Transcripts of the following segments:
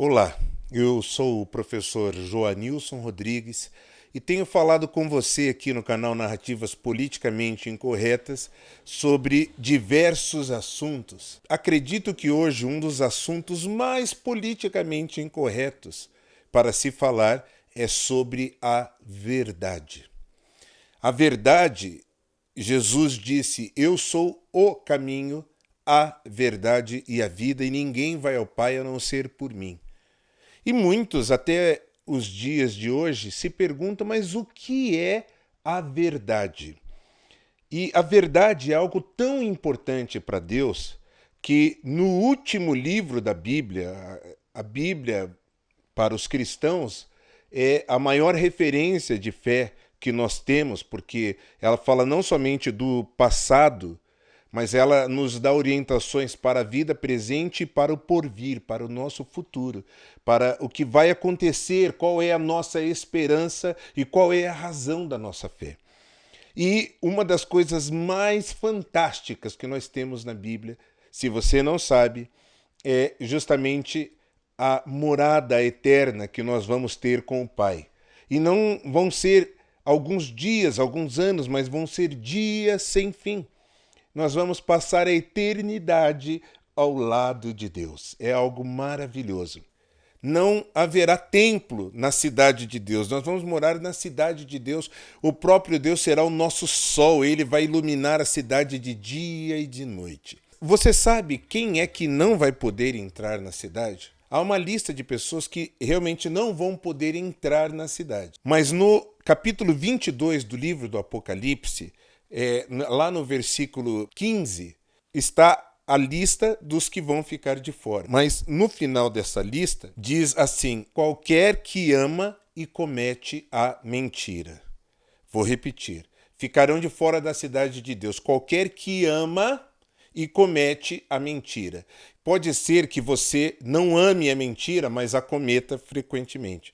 Olá, eu sou o professor Joanilson Rodrigues e tenho falado com você aqui no canal Narrativas Politicamente Incorretas sobre diversos assuntos. Acredito que hoje um dos assuntos mais politicamente incorretos para se falar é sobre a verdade. A verdade, Jesus disse: "Eu sou o caminho, a verdade e a vida, e ninguém vai ao Pai a não ser por mim." E muitos, até os dias de hoje, se perguntam, mas o que é a verdade? E a verdade é algo tão importante para Deus que no último livro da Bíblia, a Bíblia para os cristãos é a maior referência de fé que nós temos, porque ela fala não somente do passado, mas ela nos dá orientações para a vida presente e para o porvir, para o nosso futuro, para o que vai acontecer, qual é a nossa esperança e qual é a razão da nossa fé. E uma das coisas mais fantásticas que nós temos na Bíblia, se você não sabe, é justamente a morada eterna que nós vamos ter com o Pai. E não vão ser alguns dias, alguns anos, mas vão ser dias sem fim. Nós vamos passar a eternidade ao lado de Deus. É algo maravilhoso. Não haverá templo na cidade de Deus. Nós vamos morar na cidade de Deus. O próprio Deus será o nosso sol. Ele vai iluminar a cidade de dia e de noite. Você sabe quem é que não vai poder entrar na cidade? Há uma lista de pessoas que realmente não vão poder entrar na cidade. Mas no capítulo 22 do livro do Apocalipse, lá no versículo 15, está a lista dos que vão ficar de fora. Mas no final dessa lista, diz assim: qualquer que ama e comete a mentira. Vou repetir. Ficarão de fora da cidade de Deus qualquer que ama e comete a mentira. Pode ser que você não ame a mentira, mas a cometa frequentemente.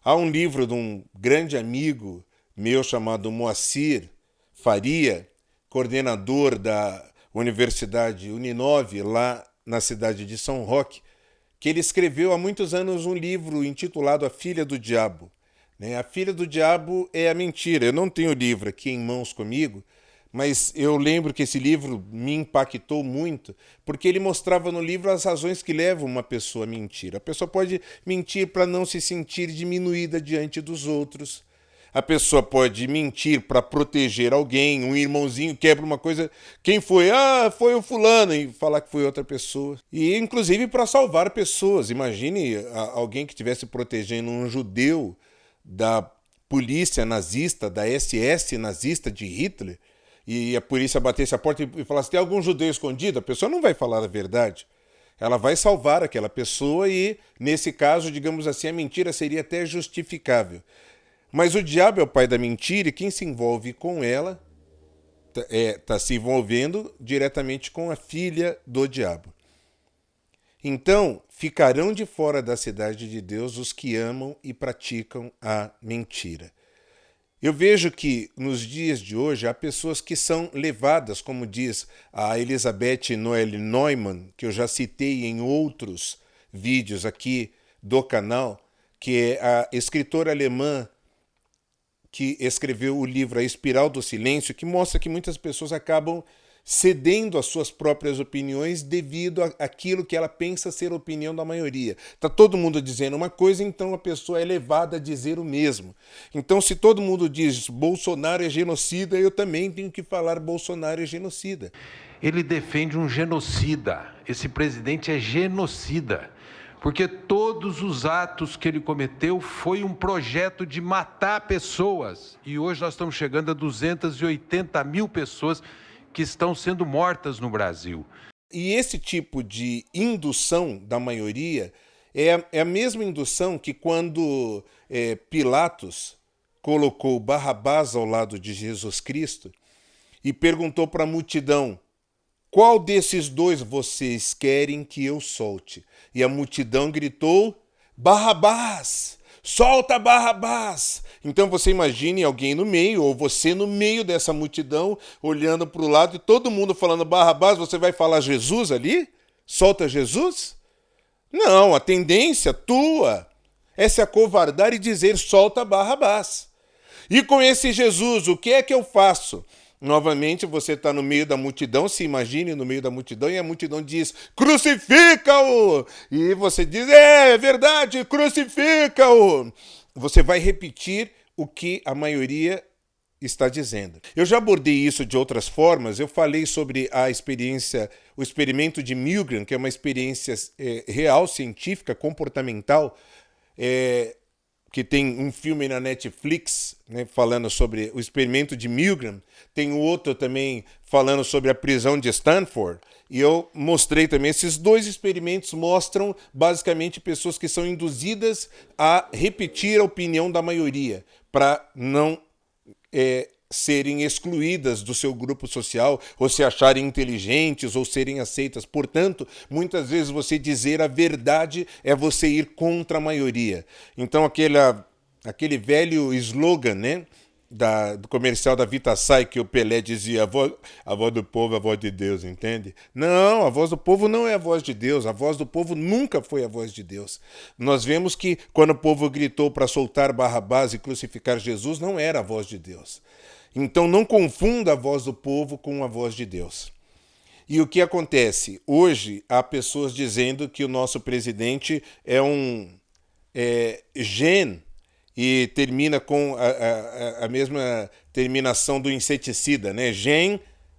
Há um livro de um grande amigo meu chamado Moacir Faria, coordenador da Universidade Uninove, lá na cidade de São Roque, que ele escreveu há muitos anos um livro intitulado A Filha do Diabo. A Filha do Diabo é a mentira. Eu não tenho o livro aqui em mãos comigo, mas eu lembro que esse livro me impactou muito, porque ele mostrava no livro as razões que levam uma pessoa a mentir. A pessoa pode mentir para não se sentir diminuída diante dos outros. A pessoa pode mentir para proteger alguém, um irmãozinho quebra uma coisa, quem foi? Ah, foi o fulano, e falar que foi outra pessoa. E inclusive para salvar pessoas. Imagine alguém que estivesse protegendo um judeu da polícia nazista, da SS nazista de Hitler, e a polícia batesse a porta e falasse: tem algum judeu escondido? A pessoa não vai falar a verdade. Ela vai salvar aquela pessoa e, nesse caso, digamos assim, a mentira seria até justificável. Mas o diabo é o pai da mentira e quem se envolve com ela está se envolvendo diretamente com a filha do diabo. Então, ficarão de fora da cidade de Deus os que amam e praticam a mentira. Eu vejo que nos dias de hoje há pessoas que são levadas, como diz a Elizabeth Noelle Neumann, que eu já citei em outros vídeos aqui do canal, que é a escritora alemã que escreveu o livro A Espiral do Silêncio, que mostra que muitas pessoas acabam cedendo às suas próprias opiniões devido àquilo que ela pensa ser a opinião da maioria. Está todo mundo dizendo uma coisa, então a pessoa é levada a dizer o mesmo. Então, se todo mundo diz Bolsonaro é genocida, eu também tenho que falar Bolsonaro é genocida. Ele defende um genocida. Esse presidente é genocida. Porque todos os atos que ele cometeu foi um projeto de matar pessoas. E hoje nós estamos chegando a 280 mil pessoas que estão sendo mortas no Brasil. E esse tipo de indução da maioria é a mesma indução que quando Pilatos colocou Barrabás ao lado de Jesus Cristo e perguntou para a multidão: qual desses dois vocês querem que eu solte? E a multidão gritou: Barrabás! Solta Barrabás! Então você imagine alguém no meio, ou você no meio dessa multidão, olhando para o lado e todo mundo falando Barrabás, você vai falar Jesus ali? Solta Jesus? Não, a tendência tua é se acovardar e dizer solta Barrabás. E com esse Jesus, o que é que eu faço? Novamente você está no meio da multidão, se imagine no meio da multidão, e a multidão diz, crucifica-o! E você diz, é verdade, crucifica-o! Você vai repetir o que a maioria está dizendo. Eu já abordei isso de outras formas, eu falei sobre a experiência, o experimento de Milgram, que é uma experiência real, científica, comportamental, que tem um filme na Netflix, né, falando sobre o experimento de Milgram, tem outro também falando sobre a prisão de Stanford, e eu mostrei também, esses dois experimentos mostram basicamente pessoas que são induzidas a repetir a opinião da maioria, para não serem excluídas do seu grupo social, ou se acharem inteligentes, ou serem aceitas. Portanto, muitas vezes você dizer a verdade é você ir contra a maioria. Então, aquele velho slogan, né, do comercial da Vitasay, que o Pelé dizia, a voz do povo é a voz de Deus, entende? Não, a voz do povo não é a voz de Deus, a voz do povo nunca foi a voz de Deus. Nós vemos que quando o povo gritou para soltar Barrabás e crucificar Jesus, não era a voz de Deus. Então não confunda a voz do povo com a voz de Deus. E o que acontece? Hoje há pessoas dizendo que o nosso presidente é um gen e termina com a mesma terminação do inseticida, né? Gen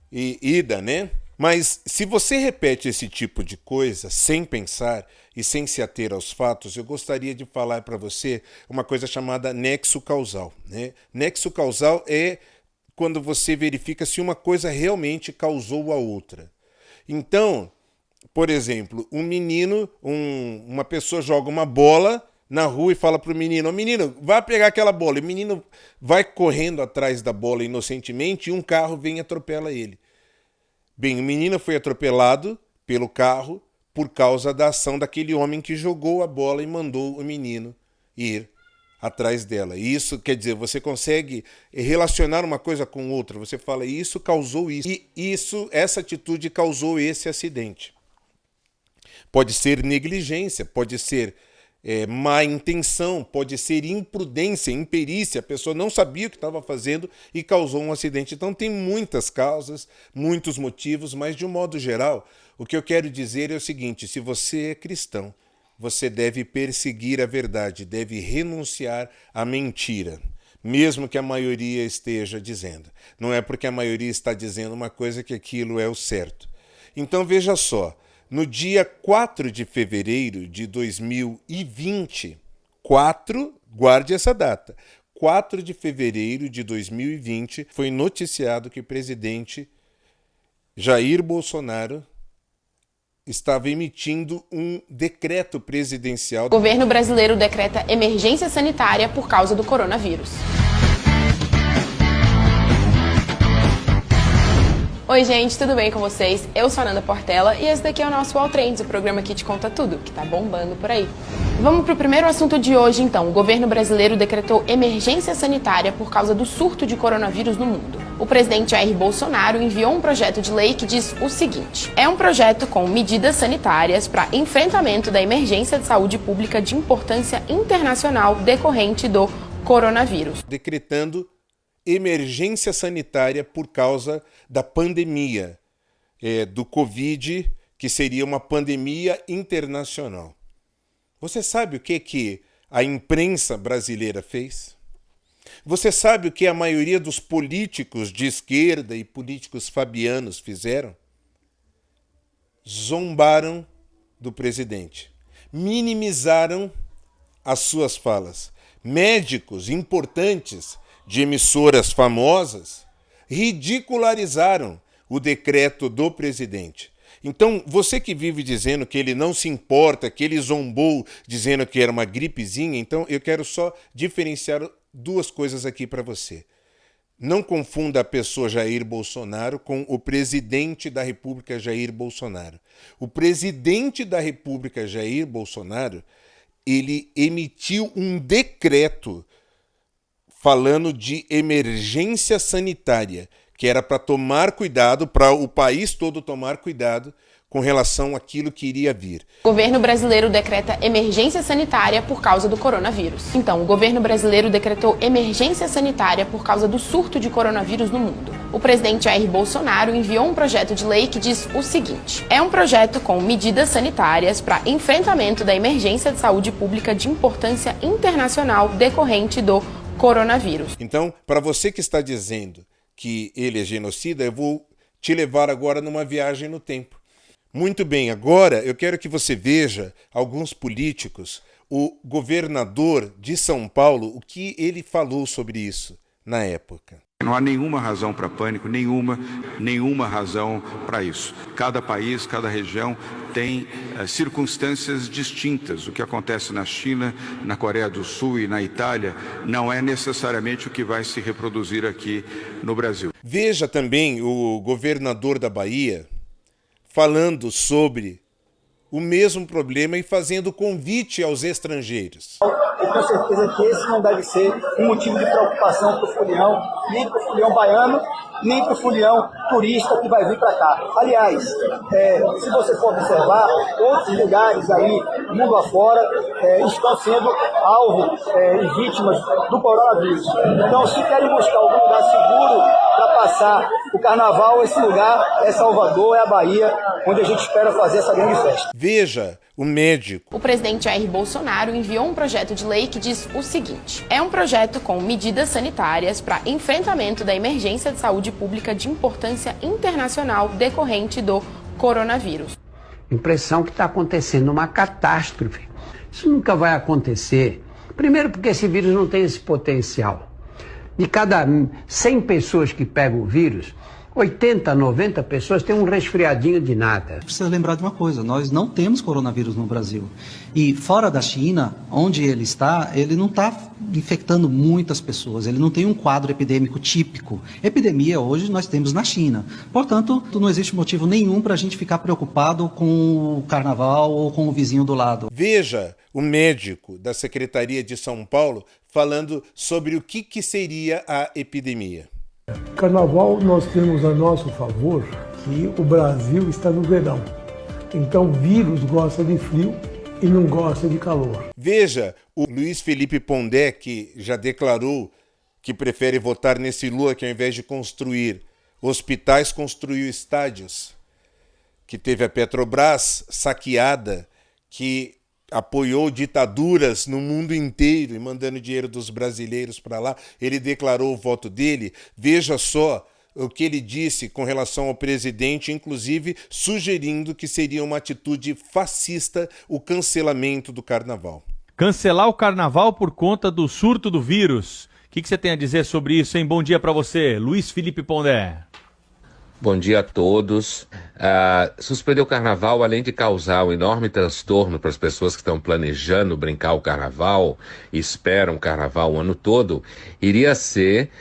e ida, né? Mas se você repete esse tipo de coisa sem pensar e sem se ater aos fatos, eu gostaria de falar para você uma coisa chamada nexo causal, né? Nexo causal é quando você verifica se uma coisa realmente causou a outra. Então, por exemplo, uma pessoa joga uma bola na rua e fala para o menino, menino, vai pegar aquela bola. E o menino vai correndo atrás da bola inocentemente e um carro vem e atropela ele. Bem, o menino foi atropelado pelo carro por causa da ação daquele homem que jogou a bola e mandou o menino ir atrás dela. E isso quer dizer, você consegue relacionar uma coisa com outra. Você fala, isso causou isso. E essa atitude causou esse acidente. Pode ser negligência, pode ser má intenção, pode ser imprudência, imperícia. A pessoa não sabia o que estava fazendo e causou um acidente. Então tem muitas causas, muitos motivos, mas de um modo geral, o que eu quero dizer é o seguinte, se você é cristão, você deve perseguir a verdade, deve renunciar à mentira, mesmo que a maioria esteja dizendo. Não é porque a maioria está dizendo uma coisa que aquilo é o certo. Então veja só, no dia 4 de fevereiro de 2020, guarde essa data, 4 de fevereiro de 2020, foi noticiado que o presidente Jair Bolsonaro estava emitindo um decreto presidencial. O governo brasileiro decreta emergência sanitária por causa do coronavírus. Oi gente, tudo bem com vocês? Eu sou a Nanda Portela e esse daqui é o nosso All Trends, o programa que te conta tudo, que tá bombando por aí. Vamos pro primeiro assunto de hoje então. O governo brasileiro decretou emergência sanitária por causa do surto de coronavírus no mundo. O presidente Jair Bolsonaro enviou um projeto de lei que diz o seguinte: é um projeto com medidas sanitárias para enfrentamento da emergência de saúde pública de importância internacional decorrente do coronavírus. Decretando emergência sanitária por causa da pandemia do Covid, que seria uma pandemia internacional. Você sabe o que a imprensa brasileira fez? Você sabe o que a maioria dos políticos de esquerda e políticos fabianos fizeram? Zombaram do presidente, minimizaram as suas falas. Médicos importantes de emissoras famosas ridicularizaram o decreto do presidente. Então, você que vive dizendo que ele não se importa, que ele zombou dizendo que era uma gripezinha, então eu quero só diferenciar duas coisas aqui para você. Não confunda a pessoa Jair Bolsonaro com o presidente da República Jair Bolsonaro. O presidente da República Jair Bolsonaro, ele emitiu um decreto falando de emergência sanitária, que era para tomar cuidado, para o país todo tomar cuidado com relação àquilo que iria vir. O governo brasileiro decreta emergência sanitária por causa do coronavírus. Então, o governo brasileiro decretou emergência sanitária por causa do surto de coronavírus no mundo. O presidente Jair Bolsonaro enviou um projeto de lei que diz o seguinte: é um projeto com medidas sanitárias para enfrentamento da emergência de saúde pública de importância internacional decorrente do coronavírus. Então, para você que está dizendo que ele é genocida, eu vou te levar agora numa viagem no tempo. Muito bem, agora eu quero que você veja alguns políticos, o governador de São Paulo, o que ele falou sobre isso na época. Não há nenhuma razão para pânico, nenhuma razão para isso. Cada país, cada região tem circunstâncias distintas. O que acontece na China, na Coreia do Sul e na Itália não é necessariamente o que vai se reproduzir aqui no Brasil. Veja também o governador da Bahia falando sobre o mesmo problema e fazendo convite aos estrangeiros. Eu tenho certeza que esse não deve ser um motivo de preocupação para o folião, nem para o folião baiano, nem para o folião turista que vai vir para cá. Aliás, se você for observar, outros lugares aí, mundo afora, estão sendo alvo e vítimas do coronavírus. Então, se querem buscar algum lugar seguro para passar o carnaval, esse lugar é Salvador, é a Bahia, onde a gente espera fazer essa grande festa. Veja o médico. O presidente Jair Bolsonaro enviou um projeto de lei que diz o seguinte: é um projeto com medidas sanitárias para enfrentamento da emergência de saúde pública de importância internacional decorrente do coronavírus. Impressão que está acontecendo uma catástrofe. Isso nunca vai acontecer. Primeiro porque esse vírus não tem esse potencial. De cada 100 pessoas que pegam o vírus, 80, 90 pessoas têm um resfriadinho de nada. Precisa lembrar de uma coisa, nós não temos coronavírus no Brasil. E fora da China, onde ele não está infectando muitas pessoas, ele não tem um quadro epidêmico típico. Epidemia hoje nós temos na China. Portanto, não existe motivo nenhum para a gente ficar preocupado com o carnaval ou com o vizinho do lado. Veja o médico da Secretaria de São Paulo falando sobre o que seria a epidemia. Carnaval nós temos a nosso favor que o Brasil está no verão. Então o vírus gosta de frio e não gosta de calor. Veja o Luiz Felipe Pondé, que já declarou que prefere votar nesse Lula que ao invés de construir hospitais, construiu estádios. Que teve a Petrobras saqueada, que apoiou ditaduras no mundo inteiro e mandando dinheiro dos brasileiros para lá. Ele declarou o voto dele. Veja só o que ele disse com relação ao presidente, inclusive sugerindo que seria uma atitude fascista o cancelamento do carnaval. Cancelar o carnaval por conta do surto do vírus. O que você tem a dizer sobre isso, hein? Bom dia para você, Luiz Felipe Pondé. Bom dia a todos. Suspender o carnaval, além de causar um enorme transtorno para as pessoas que estão planejando brincar o carnaval e esperam o carnaval o ano todo, iria ser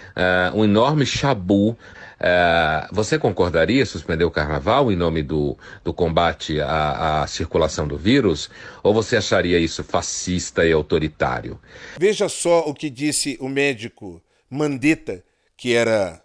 um enorme chabu. Você concordaria suspender o carnaval em nome do combate à circulação do vírus? Ou você acharia isso fascista e autoritário? Veja só o que disse o médico Mandetta, que era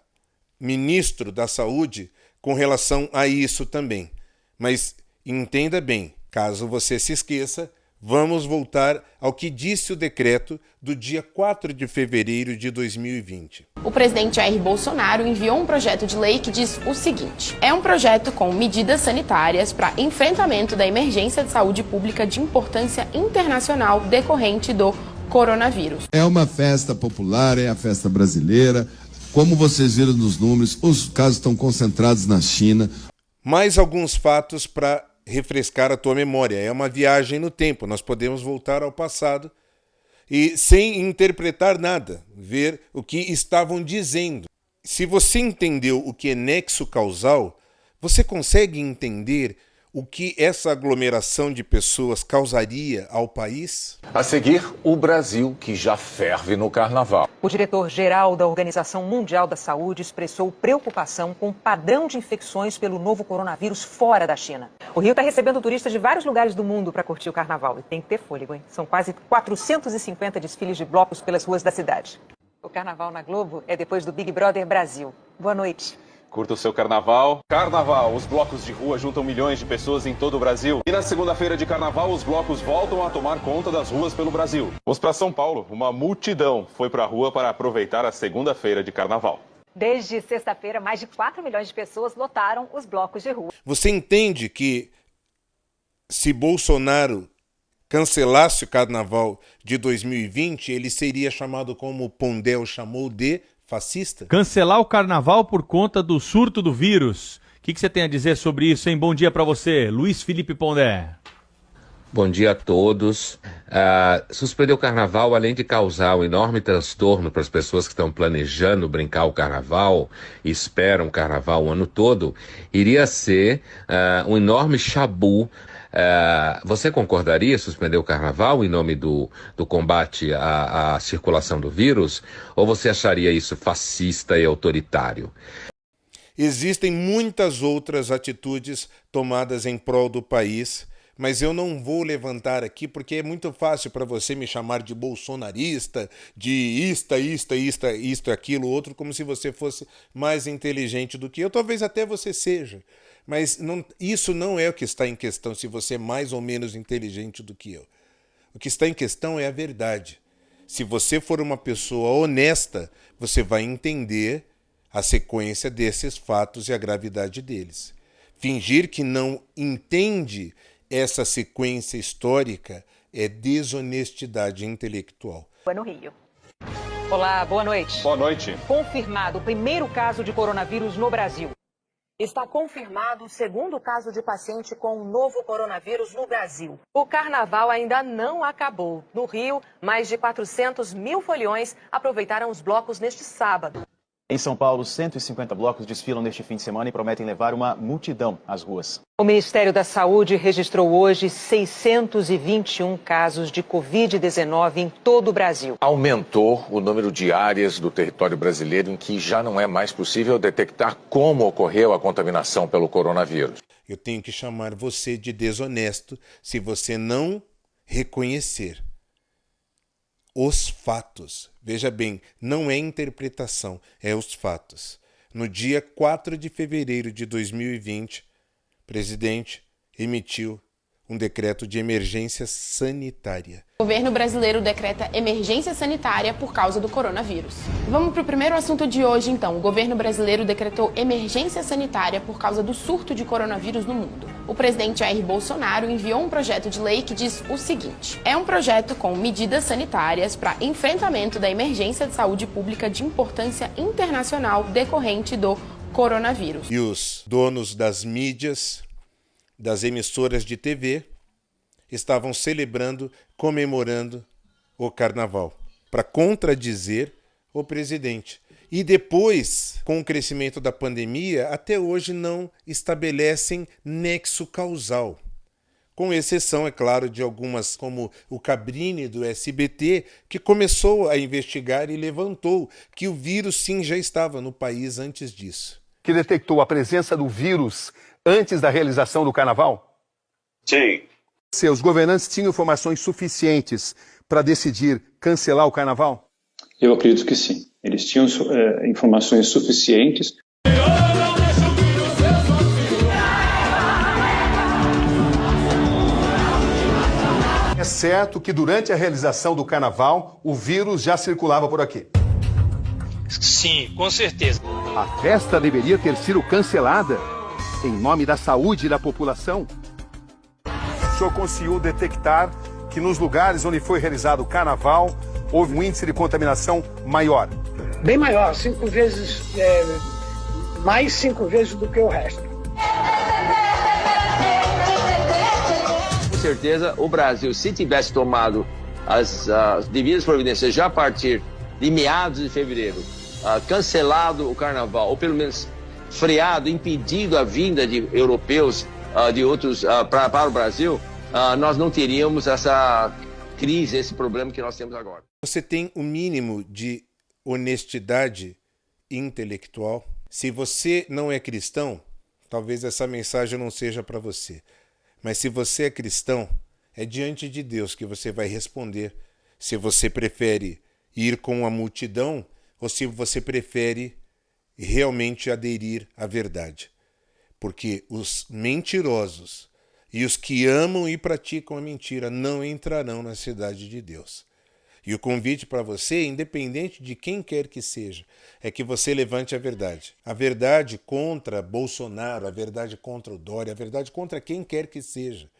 ministro da Saúde, com relação a isso também. Mas entenda bem, caso você se esqueça, vamos voltar ao que disse o decreto do dia 4 de fevereiro de 2020. O presidente Jair Bolsonaro enviou um projeto de lei que diz o seguinte: é um projeto com medidas sanitárias para enfrentamento da emergência de saúde pública de importância internacional decorrente do coronavírus. É uma festa popular, é a festa brasileira. Como vocês viram nos números, os casos estão concentrados na China. Mais alguns fatos para refrescar a tua memória. É uma viagem no tempo. Nós podemos voltar ao passado e, sem interpretar nada, ver o que estavam dizendo. Se você entendeu o que é nexo causal, você consegue entender o que essa aglomeração de pessoas causaria ao país? A seguir, o Brasil, que já ferve no carnaval. O diretor-geral da Organização Mundial da Saúde expressou preocupação com o padrão de infecções pelo novo coronavírus fora da China. O Rio está recebendo turistas de vários lugares do mundo para curtir o carnaval. E tem que ter fôlego, hein? São quase 450 desfiles de blocos pelas ruas da cidade. O carnaval na Globo é depois do Big Brother Brasil. Boa noite. curta o seu carnaval. Carnaval, os blocos de rua juntam milhões de pessoas em todo o Brasil. E na segunda-feira de carnaval, os blocos voltam a tomar conta das ruas pelo Brasil. Vamos para São Paulo. Uma multidão foi para a rua para aproveitar a segunda-feira de carnaval. Desde sexta-feira, mais de 4 milhões de pessoas lotaram os blocos de rua. Você entende que se Bolsonaro cancelasse o carnaval de 2020, ele seria chamado, como o Pondé chamou, de fascista? Cancelar o carnaval por conta do surto do vírus. O que você tem a dizer sobre isso, hein? Bom dia para você, Luiz Felipe Pondé. Bom dia a todos. Suspender o carnaval, além de causar um enorme transtorno para as pessoas que estão planejando brincar o carnaval e esperam o carnaval o ano todo, iria ser um enorme chabu. Você concordaria suspender o carnaval em nome do combate à circulação do vírus? Ou você acharia isso fascista e autoritário? Existem muitas outras atitudes tomadas em prol do país, mas eu não vou levantar aqui porque é muito fácil para você me chamar de bolsonarista, de isto, aquilo, outro, como se você fosse mais inteligente do que eu. Talvez até você seja, mas isso não é o que está em questão, se você é mais ou menos inteligente do que eu. O que está em questão é a verdade. Se você for uma pessoa honesta, você vai entender a sequência desses fatos e a gravidade deles. Fingir que não entende essa sequência histórica é desonestidade intelectual. No Rio. Olá, boa noite. Boa noite. Confirmado o primeiro caso de coronavírus no Brasil. Está confirmado o segundo caso de paciente com o novo coronavírus no Brasil. O carnaval ainda não acabou. No Rio, mais de 400 mil foliões aproveitaram os blocos neste sábado. Em São Paulo, 150 blocos desfilam neste fim de semana e prometem levar uma multidão às ruas. O Ministério da Saúde registrou hoje 621 casos de Covid-19 em todo o Brasil. Aumentou o número de áreas do território brasileiro em que já não é mais possível detectar como ocorreu a contaminação pelo coronavírus. Eu tenho que chamar você de desonesto se você não reconhecer os fatos. Veja bem, não é interpretação, é os fatos. No dia 4 de fevereiro de 2020, o presidente emitiu um decreto de emergência sanitária. O governo brasileiro decreta emergência sanitária por causa do coronavírus. Vamos para o primeiro assunto de hoje, então. O governo brasileiro decretou emergência sanitária por causa do surto de coronavírus no mundo. O presidente Jair Bolsonaro enviou um projeto de lei que diz o seguinte: é um projeto com medidas sanitárias para enfrentamento da emergência de saúde pública de importância internacional decorrente do coronavírus. E os donos das mídias, das emissoras de TV, estavam celebrando, comemorando o carnaval, para contradizer o presidente. E depois, com o crescimento da pandemia, até hoje não estabelecem nexo causal. Com exceção, é claro, de algumas, como o Cabrini do SBT, que começou a investigar e levantou que o vírus sim já estava no país antes disso. Que detectou a presença do vírus antes da realização do carnaval? Sim. Os governantes tinham informações suficientes para decidir cancelar o carnaval? Eu acredito que sim. Eles tinham informações suficientes. É certo que durante a realização do carnaval, o vírus já circulava por aqui? Sim, com certeza. A festa deveria ter sido cancelada em nome da saúde da população? O senhor conseguiu detectar que nos lugares onde foi realizado o carnaval houve um índice de contaminação maior? Bem maior, 5 vezes, mais 5 vezes do que o resto. Com certeza, o Brasil, se tivesse tomado as devidas providências já a partir de meados de fevereiro, cancelado o carnaval, ou pelo menos freado, impedido a vinda de europeus de outros para o Brasil, nós não teríamos essa crise, esse problema que nós temos agora. Você tem o mínimo de honestidade intelectual? Se você não é cristão, talvez essa mensagem não seja para você. Mas se você é cristão, é diante de Deus que você vai responder se você prefere ir com a multidão ou se você prefere realmente aderir à verdade. Porque os mentirosos e os que amam e praticam a mentira não entrarão na cidade de Deus. E o convite para você, independente de quem quer que seja, é que você levante a verdade. A verdade contra Bolsonaro, a verdade contra o Dória, a verdade contra quem quer que seja.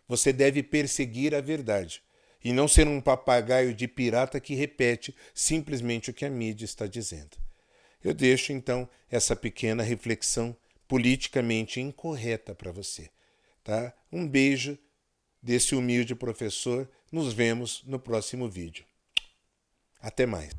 Você deve perseguir a verdade e não ser um papagaio de pirata que repete simplesmente o que a mídia está dizendo. Eu deixo, então, essa pequena reflexão politicamente incorreta para você. Tá? Um beijo desse humilde professor. Nos vemos no próximo vídeo. Até mais.